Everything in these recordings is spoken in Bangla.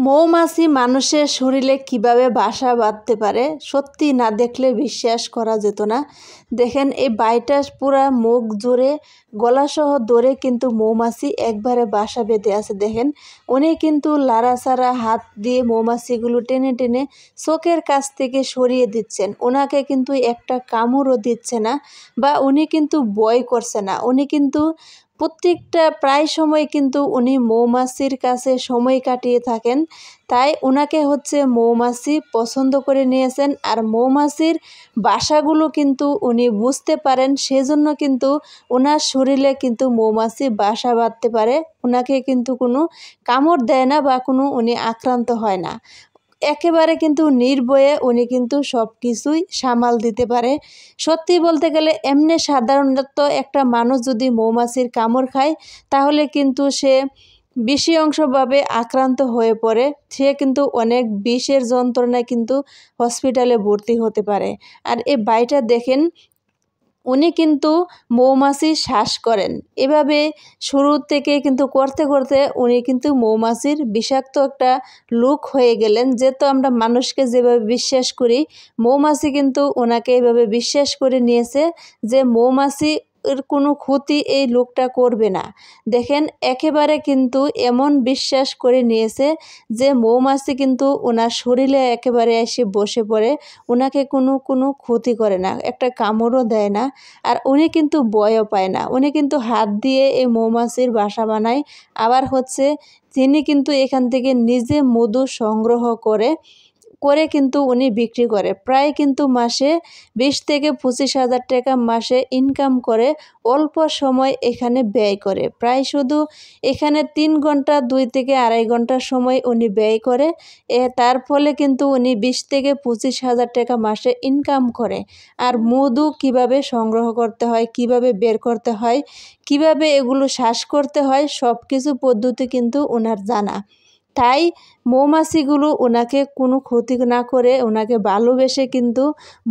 মৌমাছি মানুষের শরীরে কিভাবে বাসা বাঁধতে পারে সত্যি না দেখলে বিশ্বাস করা যেত না। দেখেন এই বাইটা পুরা মুখ জুড়ে গলাসহ ধরে কিন্তু মৌমাছি একবারে বাসা বেঁধে আছে। দেখেন উনি কিন্তু লাড়াচাড়া হাত দিয়ে মৌমাছিগুলো টেনে টেনে চোখের কাছ থেকে সরিয়ে দিচ্ছেন। ওনাকে কিন্তু একটা কামড়ও দিচ্ছে না বা উনি কিন্তু ভয় করছে না। উনি কিন্তু প্রত্যেকটা প্রায় সময় কিন্তু উনি মৌমাছির কাছে সময় কাটিয়ে থাকেন। তাই ওনাকে মৌমাছি পছন্দ করে নিয়েছেন। আর মৌমাছির বাসাগুলো কিন্তু উনি বুঝতে পারেন, সেজন্য কিন্তু ওনার শরীরে কিন্তু মৌমাছি বাসা বাঁধতে পারে। ওনাকে কিন্তু কোনো কামড় দেয় না বা উনি আক্রান্ত হয় না। একেবারে কিন্তু নির্ভয়ে উনি কিন্তু সব কিছুই সামাল দিতে পারে। সত্যি বলতে গেলে এমনি সাধারণত একটা মানুষ যদি মৌমাছির কামড় খায় তাহলে কিন্তু সে বেশি অংশভাবে আক্রান্ত হয়ে পড়ে। সে কিন্তু অনেক বিষের যন্ত্রণায় কিন্তু হসপিটালে ভর্তি হতে পারে। আর এই বাইটা দেখেন উনি কিন্তু মৌমাছি শ্বাস করেন। এভাবে শুরু থেকে কিন্তু করতে করতে উনি কিন্তু মৌমাছির বিষাক্ত একটা লোক হয়ে গেলেন। যেহেতু আমরা মানুষকে যেভাবে বিশ্বাস করি, মৌমাছি কিন্তু ওনাকে এভাবে বিশ্বাস করে নিয়েছে যে মৌমাছি এর কোনো ক্ষতি এই লোকটা করবে না। দেখেন একেবারে কিন্তু এমন বিশ্বাস করে নিয়েছে যে মৌমাছি কিন্তু ওনার শরীরে একেবারে এসে বসে পড়ে, ওনাকে কোনো ক্ষতি করে না, একটা কামড়ও দেয় না। আর উনি কিন্তু ভয়ও পায় না। উনি কিন্তু হাত দিয়ে এই মৌমাছির বাসা বানায়। আবার তিনি কিন্তু এখান থেকে নিজে মধু সংগ্রহ করে কিন্তু উনি বিক্রি করে। প্রায় কিন্তু মাসে 20 থেকে 25,000 টাকা মাসে ইনকাম করে। অল্প সময় এখানে ব্যয় করে। প্রায় শুধু এখানে 3 ঘন্টা 2 থেকে 2.5 ঘন্টা সময় উনি ব্যয় করে। তার ফলে কিন্তু উনি 20 থেকে 25,000 টাকা মাসে ইনকাম করে। আর মধু কিভাবে সংগ্রহ করতে হয়, কিভাবে বের করতে হয়, কিভাবে এগুলো শ্বাস করতে হয়, সব কিছু পদ্ধতি কিন্তু ওনার জানা। তাই মৌমাছিগুলো ওনাকে কোনো ক্ষতি না করে ওনাকে ভালোবেসে কিন্তু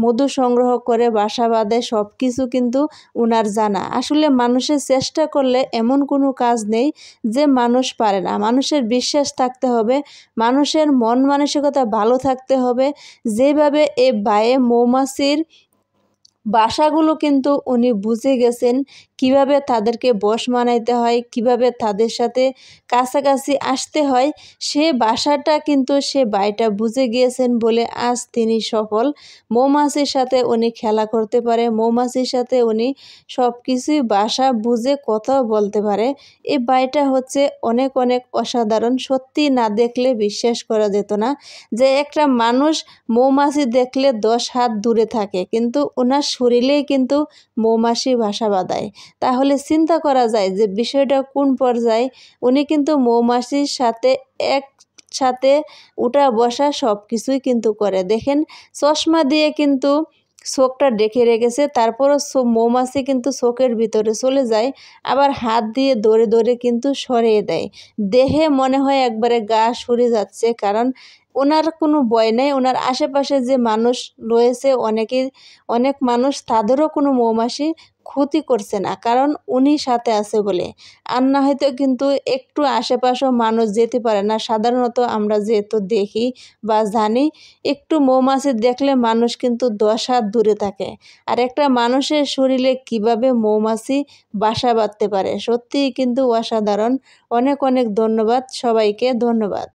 মধু সংগ্রহ করে বাসা বাঁধে। সব কিছু কিন্তু ওনার জানা। আসলে মানুষের চেষ্টা করলে এমন কোনো কাজ নেই যে মানুষ পারে না। মানুষের বিশ্বাস থাকতে হবে, মানুষের মন মানসিকতা ভালো থাকতে হবে। যেভাবে এই বায়ে মৌমাছির বাসাগুলো কিন্তু উনি বুঝে গেছেন, কিভাবে তাদেরকে বশ মানাইতে হয়, কিভাবে তাদের সাথে কাছাকাছি আসতে হয়। সে বাসাটা কিন্তু সে বাইটা বুঝে গিয়েছেন বলে আজ তিনি সফল। মৌমাছির সাথে উনি খেলা করতে পারে, মৌমাছির সাথে উনি সব কিছুই বাসা বুঝে কথাও বলতে পারে। এই বাইটা অনেক অনেক অসাধারণ। সত্যি না দেখলে বিশ্বাস করা যেত না যে একটা মানুষ মৌমাছি দেখলে 10 হাত দূরে থাকে, কিন্তু ওনার শরীরেই কিন্তু মৌমাছি বাসা বাঁধায়। তাহলে চিন্তা করা যায় যে বিষয়টা কোন পর্যায়ে। উনি কিন্তু মৌমাছির সাথে একসাথে উঠা বসা সব কিছুই কিন্তু করে। দেখেন চশমা দিয়ে কিন্তু চোখটা ঢেকে রেখেছে, তারপরও মৌমাছি কিন্তু চোখের ভিতরে চলে যায়। আবার হাত দিয়ে ধরে ধরে কিন্তু সরিয়ে দেয়। দেহে মনে হয় একবারে গা সরে যাচ্ছে, কারণ ওনার কোনো ভয় নেই। ওনার আশেপাশে যে মানুষ রয়েছে অনেক মানুষ, তাদেরও কোনো মৌমাছি ক্ষতি করছে না, কারণ উনি সাথে আছে বলে। আর না হয়তো কিন্তু একটু আশেপাশেও মানুষ যেতে পারে না। সাধারণত আমরা যেহেতু দেখি বা জানি, একটু মৌমাছি দেখলে মানুষ কিন্তু 10 হাত দূরে থাকে। আর একটা মানুষের শরীরে কিভাবে মৌমাছি বাসা বাঁধতে পারে, সত্যিই কিন্তু অসাধারণ। অনেক অনেক ধন্যবাদ সবাইকে, ধন্যবাদ।